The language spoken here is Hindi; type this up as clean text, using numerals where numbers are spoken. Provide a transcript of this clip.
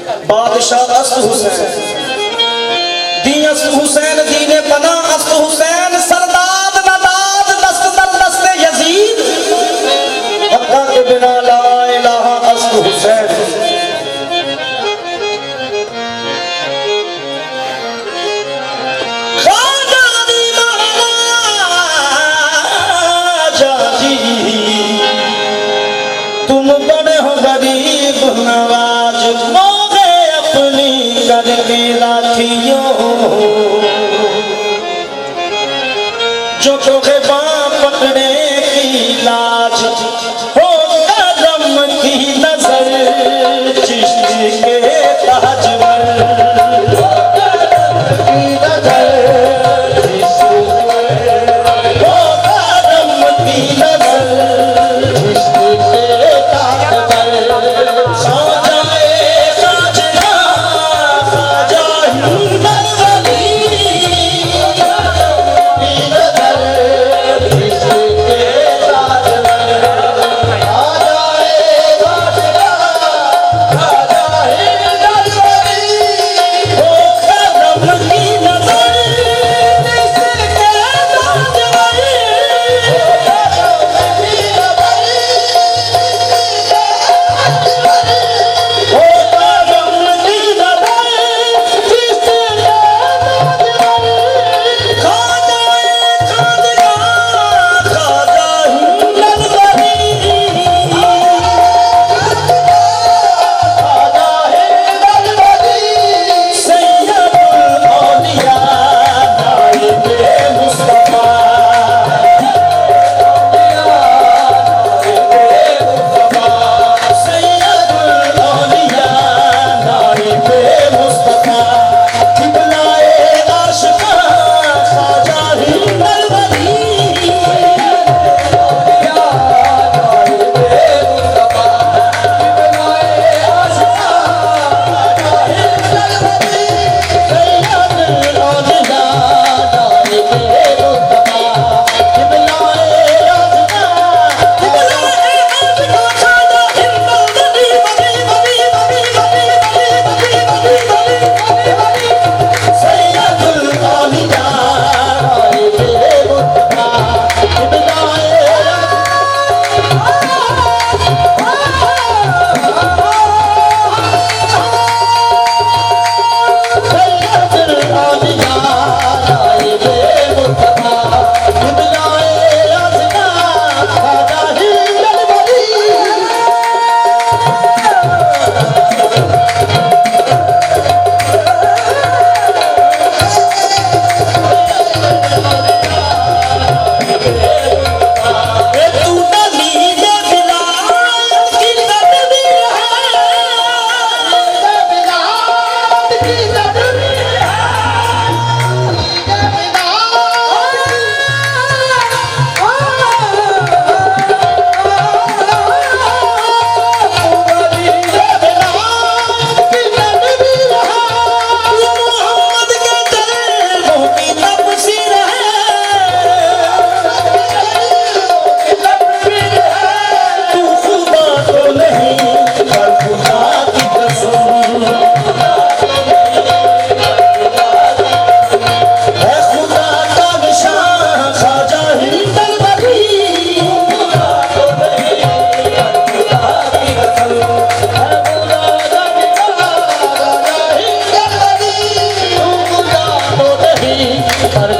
बादशाह अस्त हुसैन दी अस्त हुसैन दीने पना अस्त हुसैन सरदाद नदाद दस्त दर दस्त यजीद अल्लाह के बिना ला इलाहा अस्त हुसैन। तुम बड़े हो गरीब नवाज मोगे अपनी करके लाठियों जो चोखे बाँ पकड़े की लाज हो कदम की नजर चिश्ती के ताजवर कर